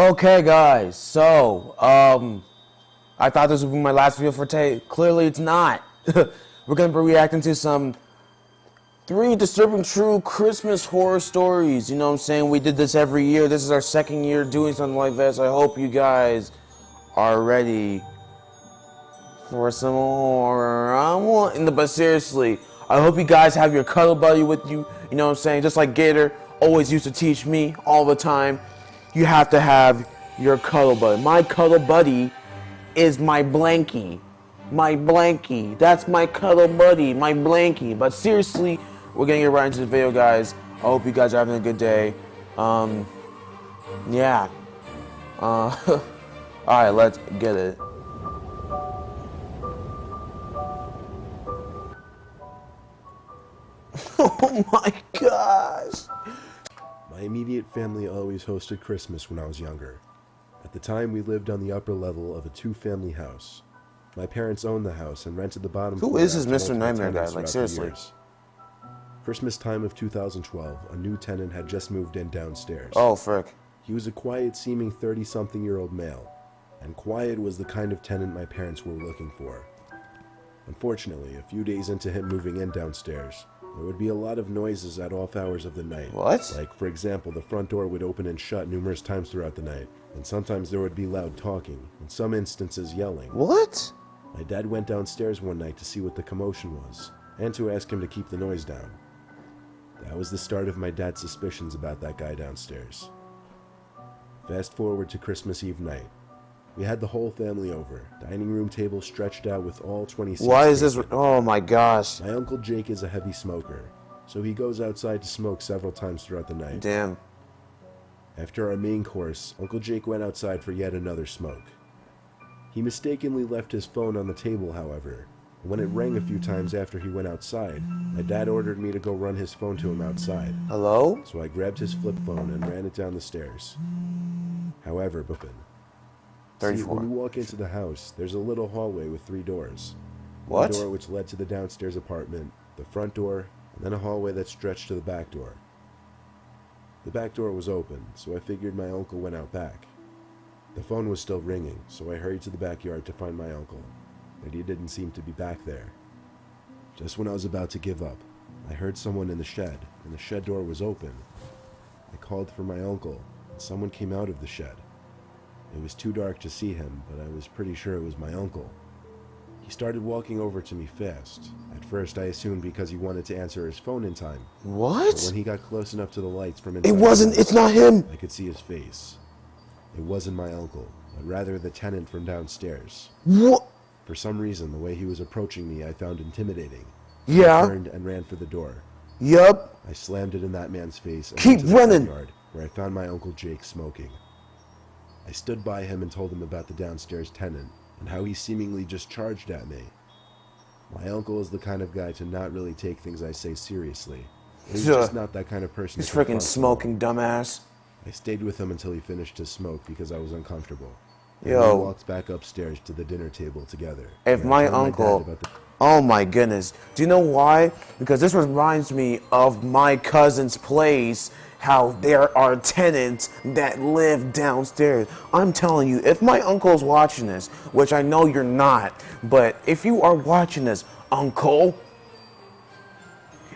Okay, guys. So, I thought this would be my last video for today. Clearly, it's not. We're gonna be reacting to some 3 disturbing true Christmas horror stories. You know what I'm saying? We did this every year. This is our second year doing something like this. I hope you guys are ready for some horror. But seriously, I hope you guys have your cuddle buddy with you. You know what I'm saying? Just like Gator always used to teach me all the time. You have to have your cuddle buddy. My cuddle buddy is my blankie. My blankie. That's my cuddle buddy, my blankie. But seriously, we're gonna get right into the video, guys. I hope you guys are having a good day. Yeah. Alright, let's get it. Oh my gosh. My immediate family always hosted Christmas when I was younger. At the time, we lived on the upper level of a 2-family house. My parents owned the house and rented the bottom floor. Who is this out to Mr. multiple Nightmare guy? tenants Like, throughout the seriously. years. Christmas time of 2012, a new tenant had just moved in downstairs. Oh, frick. He was a quiet-seeming 30-something-year-old male, and quiet was the kind of tenant my parents were looking for. Unfortunately, a few days into him moving in downstairs, there would be a lot of noises at off hours of the night. What? Like, for example, the front door would open and shut numerous times throughout the night, and sometimes there would be loud talking, in some instances yelling. What? My dad went downstairs one night to see what the commotion was, and to ask him to keep the noise down. That was the start of my dad's suspicions about that guy downstairs. Fast forward to Christmas Eve night. We had the whole family over, dining room table stretched out with all 20 seats. Why is this? taken. Oh my gosh. My Uncle Jake is a heavy smoker, so he goes outside to smoke several times throughout the night. Damn. After our main course, Uncle Jake went outside for yet another smoke. He mistakenly left his phone on the table, however, and when it rang a few times after he went outside, my dad ordered me to go run his phone to him outside. Hello? So I grabbed his flip phone and ran it down the stairs. However, see, 34. when you walk into the house, there's a little hallway with 3 doors. What? One door which led to the downstairs apartment, the front door, and then a hallway that stretched to the back door. The back door was open, so I figured my uncle went out back. The phone was still ringing, so I hurried to the backyard to find my uncle, but he didn't seem to be back there. Just when I was about to give up, I heard someone in the shed, and the shed door was open. I called for my uncle, and someone came out of the shed. It was too dark to see him, but I was pretty sure it was my uncle. He started walking over to me fast. At first, I assumed because he wanted to answer his phone in time. But What? when he got close enough to the lights from inside, It's not him. I could see his face. It wasn't my uncle, but rather the tenant from downstairs. What? For some reason, the way he was approaching me I found intimidating. I Yeah. turned and ran for the door. Yup. I slammed it in that man's face and Keep went to the running. backyard, where I found my Uncle Jake smoking. I stood by him and told him about the downstairs tenant, and how he seemingly just charged at me. My uncle is the kind of guy to not really take things I say seriously. He's just not that kind of person. He's to freaking confront someone. smoking, dumbass. I stayed with him until he finished his smoke because I was uncomfortable. And Yo. we walked back upstairs to the dinner table together. If And I my told dad uncle, about the- oh my goodness. Do you know why? Because this reminds me of my cousin's place, how there are tenants that live downstairs. I'm telling you, if my uncle's watching this, which I know you're not, but if you are watching this, uncle,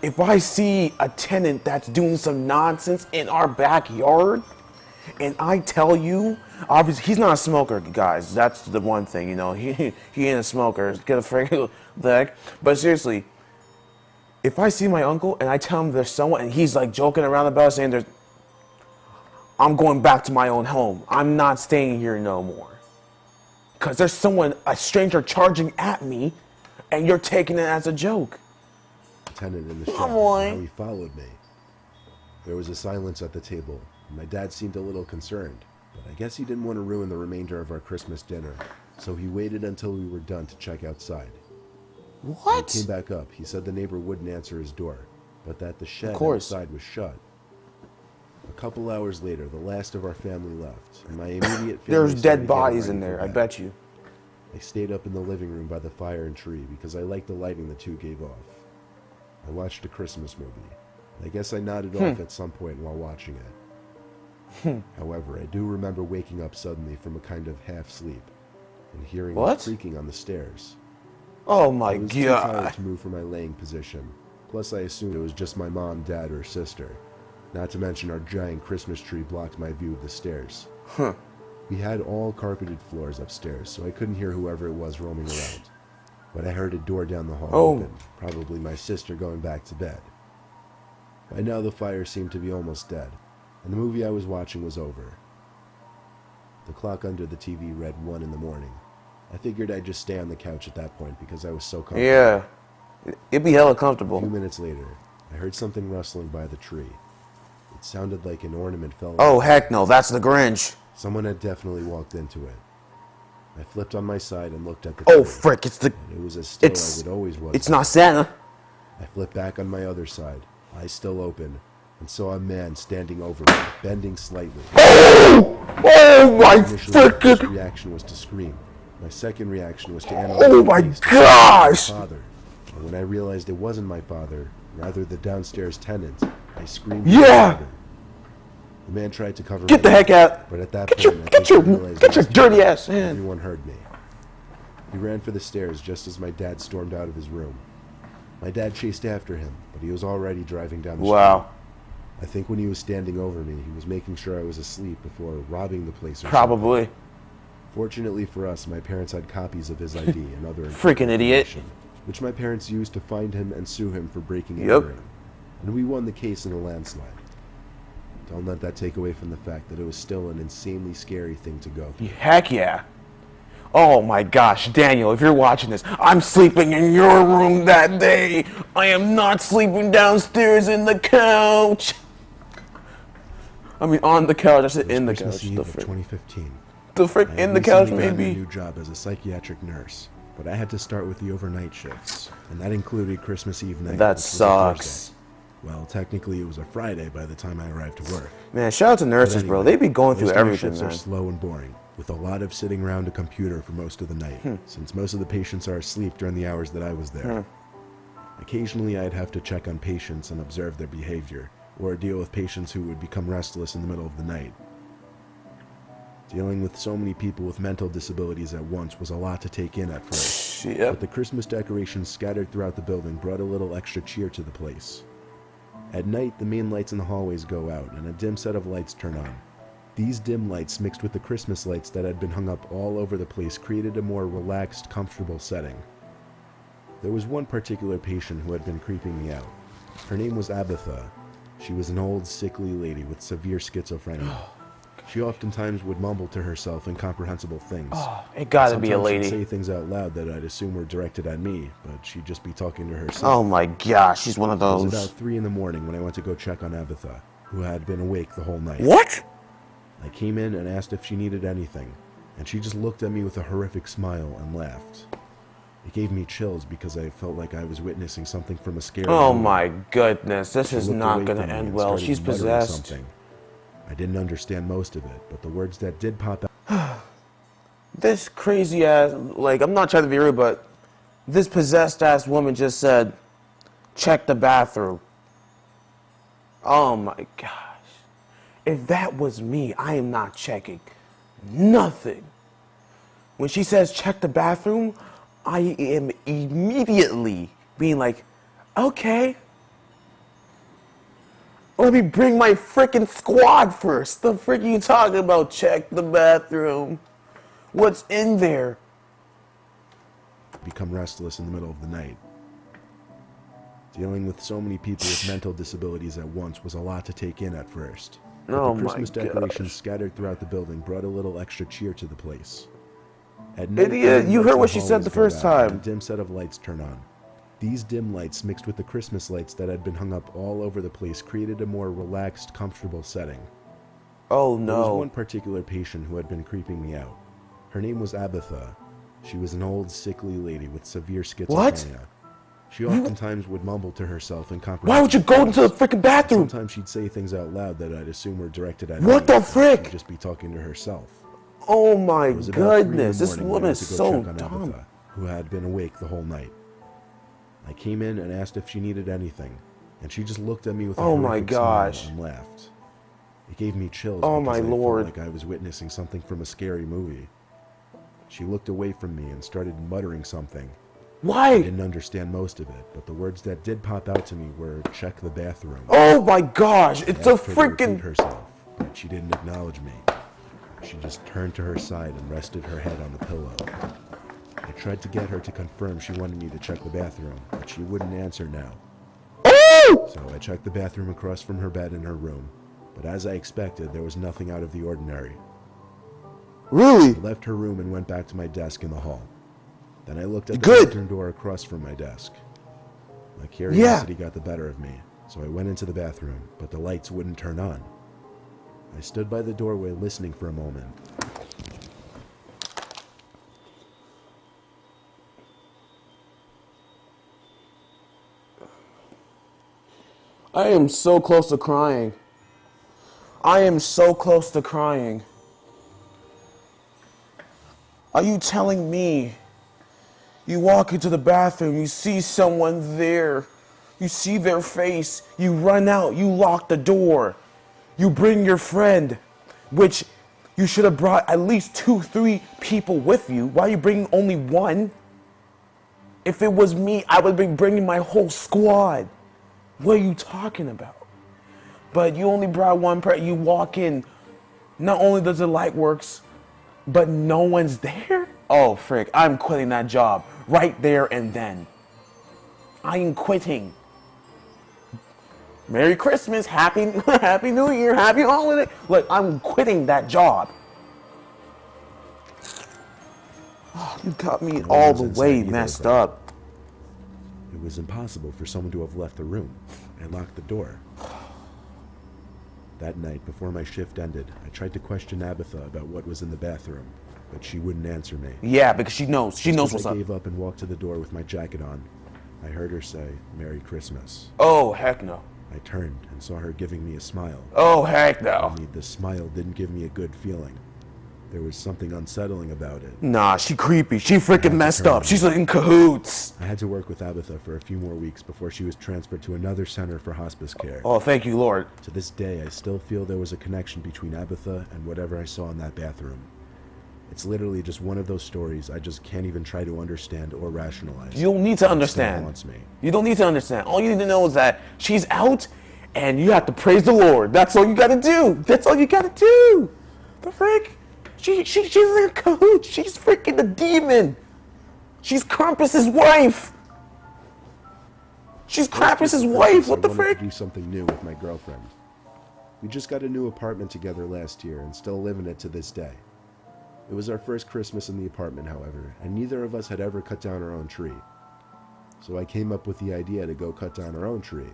if I see a tenant that's doing some nonsense in our backyard, and I tell you, obviously he's not a smoker, guys. That's the one thing, you know. He ain't a smoker. Get a freaking heck. But seriously, if I see my uncle and I tell him there's someone and he's like joking around about saying I'm going back to my own home. I'm not staying here no more. Cause there's someone, a stranger, charging at me, and you're taking it as a joke. tenant in the shed, Come and on. how he followed me. There was a silence at the table, and my dad seemed a little concerned, but I guess he didn't want to ruin the remainder of our Christmas dinner, so he waited until we were done to check outside. When he What? came back up, he said the neighbor wouldn't answer his door, but that the shed course. outside was shut. A couple hours later, the last of our family left, and my immediate family There's started dead getting bodies ready in for there, I bed. bet you. I stayed up in the living room by the fire and tree because I liked the lighting the two gave off. I watched a Christmas movie. I guess I nodded off at some point while watching it. However, I do remember waking up suddenly from a kind of half-sleep and hearing What? creaking on the stairs. Oh my I was too tired god. to move from my laying position. Plus, I assumed it was just my mom, dad, or sister. Not to mention our giant Christmas tree blocked my view of the stairs. Huh. We had all carpeted floors upstairs, so I couldn't hear whoever it was roaming around. But I heard a door down the hall open, probably my sister going back to bed. By now the fire seemed to be almost dead, and the movie I was watching was over. The clock under the TV read 1 in the morning. I figured I'd just stay on the couch at that point because I was so comfortable. Yeah. It'd be hella A few comfortable. minutes later, I heard something rustling by the tree. It sounded like an ornament fell. Oh heck no, that's the Grinch. Someone had definitely walked into it. I flipped on my side and looked at the Oh tree. frick, it's the It was as still as it always was. It's not Santa. I flipped back on my other side, eyes still open, and saw a man standing over me, bending slightly. Oh my Initially, my first frickin' reaction was to scream. My second reaction was to analyze Oh the my face to gosh! see it was my father. And when I realized it wasn't my father, rather the downstairs tenant, I screamed. Yeah! Father. The man tried to cover Get my the heck mouth, out. but at that Get your point, I get think your I realized get I your was dirty dead. ass hand. Everyone heard me. He ran for the stairs just as my dad stormed out of his room. My dad chased after him, but he was already driving down the street. Wow. I think when he was standing over me, he was making sure I was asleep before robbing the place or something. Probably. Fortunately for us, my parents had copies of his ID and other Freaking idiot. information, which my parents used to find him and sue him for breaking and Yep. entering. And we won the case in a landslide. Don't let that take away from the fact that it was still an insanely scary thing to go through. Heck yeah. Oh my gosh, Daniel, if you're watching this, I'm sleeping in your room that day. I am not sleeping downstairs in the couch. I mean, on the couch. I said in the Christmas couch. Eve The of frick. 2015. The frick I in had the couch, recently gotten a maybe. new job as a psychiatric nurse, but I had to start with the overnight shifts, and that included Christmas Eve night. That which was a sucks. Thursday. Well, technically it was a Friday by the time I arrived to work. Man, shout out to nurses, bro. They be going through Most night everything, shifts man. are slow and boring, with a lot of sitting around a computer for most of the night, since most of the patients are asleep during the hours that I was there. Occasionally, I'd have to check on patients and observe their behavior, or deal with patients who would become restless in the middle of the night. Dealing with so many people with mental disabilities at once was a lot to take in at first, but Yep. the Christmas decorations scattered throughout the building brought a little extra cheer to the place. At night, the main lights in the hallways go out, and a dim set of lights turn on. These dim lights, mixed with the Christmas lights that had been hung up all over the place, created a more relaxed, comfortable setting. There was one particular patient who had been creeping me out. Her name was Abatha. She was an old, sickly lady with severe schizophrenia. She oftentimes would mumble to herself incomprehensible things. It gotta be a Sometimes lady. she'd say things out loud that I'd assume were directed at me, but she'd just be talking to herself. Oh my gosh, she's one of It was those. about 3 in the morning when I went to go check on Abatha, who had been awake the whole night. What? I came in and asked if she needed anything, and she just looked at me with a horrific smile and laughed. It gave me chills because I felt like I was witnessing something from a scary Oh movie. my goodness, this She is looked not away gonna from me end and well. started She's muttering possessed. something. I didn't understand most of it, but the words that did pop out This crazy ass, like, I'm not trying to be rude, but this possessed ass woman just said, check the bathroom. Oh my gosh. If that was me, I am not checking nothing. When she says check the bathroom, I am immediately being like, okay. Let me bring my freaking squad first. The frick you talking about? Check the bathroom. What's in there? become restless in the middle of the night. Dealing with so many people with mental disabilities at once was a lot to take in at first. But Oh the my Christmas decorations gosh. scattered throughout the building brought a little extra cheer to the place. At night, Idiot, the you lights heard in what the she said hallways the go first out, and time. A dim set of lights turn on. These dim lights, mixed with the Christmas lights that had been hung up all over the place, created a more relaxed, comfortable setting. Oh There was no. one particular patient who had been creeping me out. Her name was Abatha. She was an old, sickly lady with severe schizophrenia. What? She oftentimes would mumble to herself and Why would you go into the freaking bathroom? Sometimes she'd say things out loud that I'd assume were directed at What me, the and frick? She'd just be talking to herself. Oh my It was about 3 in the goodness. This morning when I woman went is to go so check on dumb. Abatha, who had been awake the whole night. I came in and asked if she needed anything, and she just looked at me with a Oh my horrific gosh. smile and laughed. It gave me chills Oh, because my I Lord. felt like I was witnessing something from a scary movie. She looked away from me and started muttering something. I Why? didn't understand most of it, but the words that did pop out to me were, "Check the bathroom." Oh my gosh, it's a I asked her to repeat freaking... herself, but she didn't acknowledge me. She just turned to her side and rested her head on the pillow. I tried to get her to confirm she wanted me to check the bathroom, but she wouldn't answer now. Oh! So I checked the bathroom across from her bed in her room, but as I expected, there was nothing out of the ordinary. Really? I left her room and went back to my desk in the hall. Then I looked at the Good. bathroom door across from my desk. My curiosity got the better of me, so I went into the bathroom, but the lights wouldn't turn on. I stood by the doorway listening for a moment. I am so close to crying. I am so close to crying. Are you telling me you walk into the bathroom, you see someone there, you see their face, you run out, you lock the door, you bring your friend, which you should have brought at least 2, 3 people with you. Why are you bringing only one? If it was me, I would be bringing my whole squad. What are you talking about? But you only brought one person. You walk in, not only does the light works, but no one's there? Oh, frick, I'm quitting that job right there and then. I am quitting. Merry Christmas, Happy New Year, Happy Holiday. Look, I'm quitting that job. Oh, you got me all the way messed up. It was impossible for someone to have left the room. I locked the door. That night, before my shift ended, I tried to question Abatha about what was in the bathroom, but she wouldn't answer me. Yeah, because she knows. She knows what's I up. gave up and walked to the door with my jacket on. I heard her say, "Merry Christmas." Oh, heck no. I turned and saw her giving me a smile. Oh, heck no. Only the smile didn't give me a good feeling. There was something unsettling about it. Nah, she creepy. She freaking messed up. She's in cahoots. I had to work with Abatha for a few more weeks before she was transferred to another center for hospice care. Oh, thank you, Lord. To this day, I still feel there was a connection between Abatha and whatever I saw in that bathroom. It's literally just one of those stories I just can't even try to understand or rationalize. You don't need to It still understand. haunts me. You don't need to understand. All you need to know is that she's out and you have to praise the Lord. That's all you gotta do. That's all you gotta do. The frick? She's in cahoots. She's freaking the demon. She's Krampus's wife. She's Krampus's wife. What the I wanted frick? to do something new with my girlfriend. We just got a new apartment together last year and still live in it to this day. It was our first Christmas in the apartment, however, and neither of us had ever cut down our own tree. So I came up with the idea to go cut down our own tree.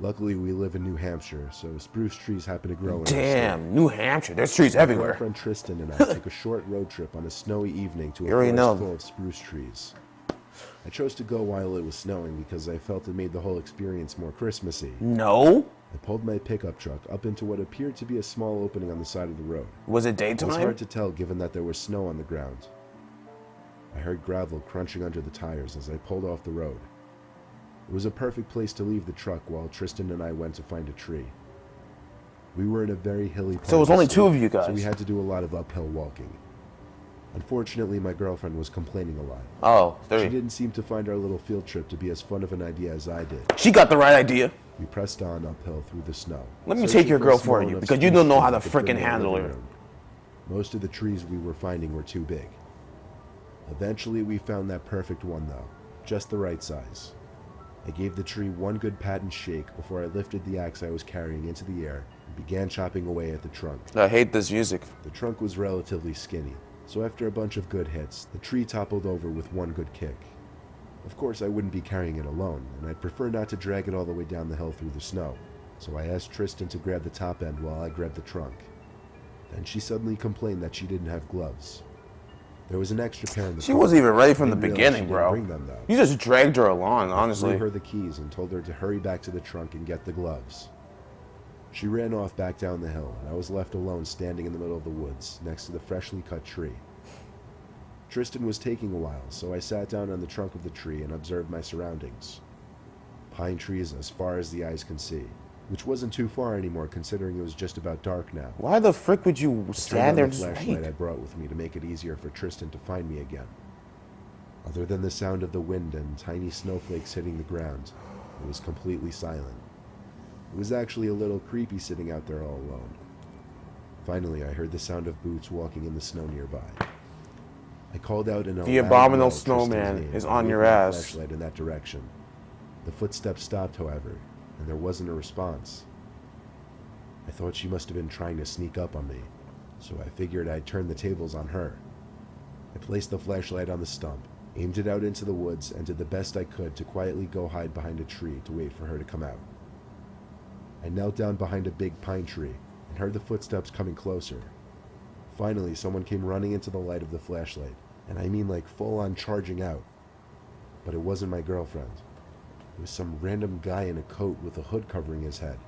Luckily, we live in New Hampshire, so spruce trees happen to grow in our state. Damn, New Hampshire. There's trees My everywhere. girlfriend Tristan and I took a short road trip on a snowy evening to a You already forest know. full of spruce trees. I chose to go while it was snowing because I felt it made the whole experience more Christmassy. No? I pulled my pickup truck up into what appeared to be a small opening on the side of the road. Was it It was daytime? hard to tell given that there was snow on the ground. I heard gravel crunching under the tires as I pulled off the road. It was a perfect place to leave the truck while Tristan and I went to find a tree. We were in a very hilly part So it was of the only state, two of you guys. so we had to do a lot of uphill walking. Unfortunately, my girlfriend was complaining a lot. Oh, She there you didn't seem to find our little field trip to be as fun of an idea as I did. She got the right idea. We pressed on uphill through the snow. Let me searching take your a girl small for you, enough because you spruce don't know tree how to that could fit frickin' in our handle living her. room. Most of the trees we were finding were too big. Eventually, we found that perfect one, though. Just the right size. I gave the tree one good pat and shake before I lifted the axe I was carrying into the air and began chopping away at the trunk. I hate this music. The trunk was relatively skinny, so after a bunch of good hits, the tree toppled over with one good kick. Of course, I wouldn't be carrying it alone, and I'd prefer not to drag it all the way down the hill through the snow, so I asked Tristan to grab the top end while I grabbed the trunk. Then she suddenly complained that she didn't have gloves. There was an extra pair in the She car. wasn't even ready from the I didn't realize beginning, she didn't bro. bring them, though. You just dragged her along, I honestly. threw her the keys and told her to hurry back to the trunk and get the gloves. She ran off back down the hill, and I was left alone standing in the middle of the woods, next to the freshly cut tree. Tristan was taking a while, so I sat down on the trunk of the tree and observed my surroundings. Pine trees as far as the eyes can see. which wasn't too far anymore considering it was just about dark now. Why the frick would you stand there and the just flashlight wait? I brought with me to make it easier for Tristan to find me again. Other than the sound of the wind and tiny snowflakes hitting the ground, it was completely silent. It was actually a little creepy sitting out there all alone. Finally, I heard the sound of boots walking in the snow nearby. I called out in a The loud abominable yell Tristan's snowman name is and on waved your my ass. flashlight in that direction. The footsteps stopped, however, and there wasn't a response. I thought she must have been trying to sneak up on me, so I figured I'd turn the tables on her. I placed the flashlight on the stump, aimed it out into the woods, and did the best I could to quietly go hide behind a tree to wait for her to come out. I knelt down behind a big pine tree and heard the footsteps coming closer. Finally, someone came running into the light of the flashlight, and I mean like full-on charging out. But it wasn't my girlfriend. It was some random guy in a coat with a hood covering his head.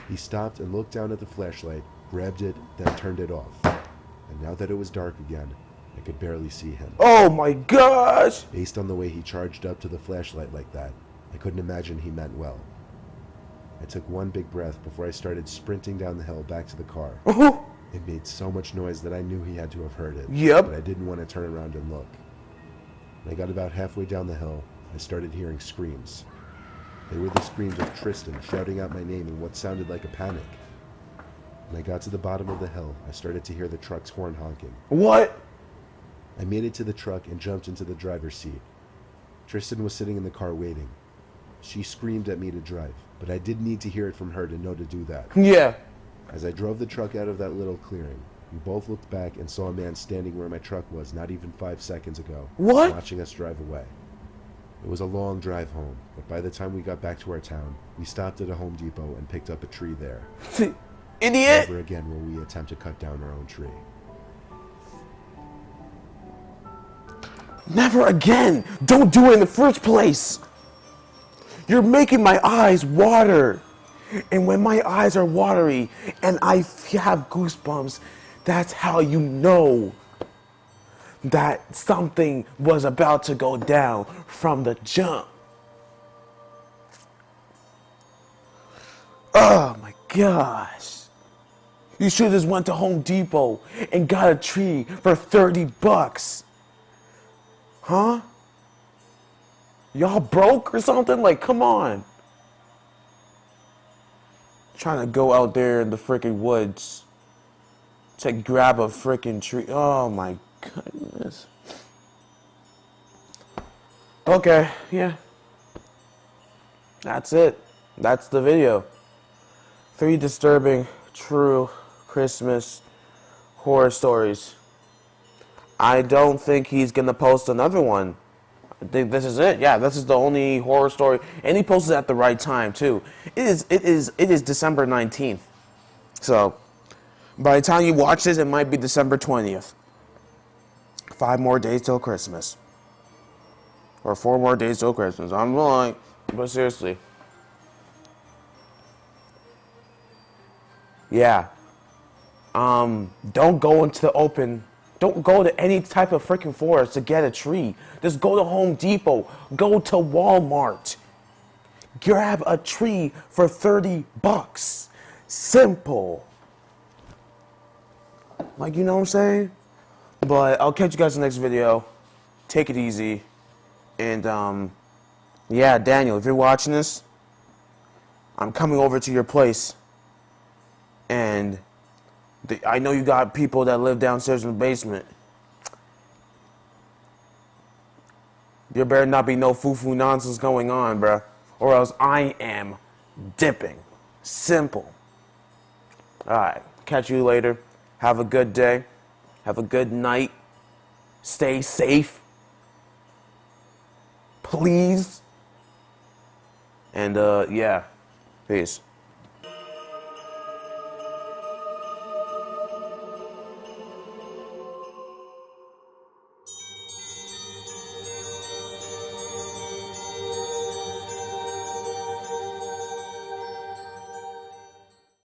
He stopped and looked down at the flashlight, grabbed it, then turned it off. And now that it was dark again, I could barely see him. Oh my gosh! Based on the way he charged up to the flashlight like that, I couldn't imagine he meant well. I took one big breath before I started sprinting down the hill back to the car. It made so much noise that I knew he had to have heard it. Yep. But I didn't want to turn around and look. When I got about halfway down the hill, I started hearing screams. They were the screams of Tristan shouting out my name in what sounded like a panic. When I got to the bottom of the hill, I started to hear the truck's horn honking. What? I made it to the truck and jumped into the driver's seat. Tristan was sitting in the car waiting. She screamed at me to drive, but I did need to hear it from her to know to do that. Yeah. As I drove the truck out of that little clearing, we both looked back and saw a man standing where my truck was not even 5 seconds ago, What? watching us drive away. It was a long drive home, but by the time we got back to our town, we stopped at a Home Depot and picked up a tree there. Idiot! Never again will we attempt to cut down our own tree. Never again! Don't do it in the first place! You're making my eyes water! And when my eyes are watery and I have goosebumps, that's how you know that something was about to go down from the jump. Oh my gosh. You should have just went to Home Depot and got a tree for 30 bucks. Huh? Y'all broke or something? Like, come on. Trying to go out there in the freaking woods to grab a freaking tree. Oh my goodness. Okay, yeah. That's it. That's the video. 3 disturbing, true Christmas horror stories. I don't think he's gonna post another one. I think this is it. Yeah, this is the only horror story, and he posted at the right time too. It is December 19th. So, by the time you watch this, it might be December 20th. 5 more days till Christmas, or 4 more days till Christmas. I'm lying, but seriously. Yeah. Don't go into the open. Don't go to any type of freaking forest to get a tree. Just go to Home Depot. Go to Walmart. Grab a tree for 30 bucks. Simple. Like, you know what I'm saying? But I'll catch you guys in the next video. Take it easy. And, yeah, Daniel, if you're watching this, I'm coming over to your place. And I know you got people that live downstairs in the basement. There better not be no foo-foo nonsense going on, bruh. Or else I am dipping. Simple. Alright, catch you later. Have a good day. Have a good night. Stay safe. Please. And, yeah. Peace.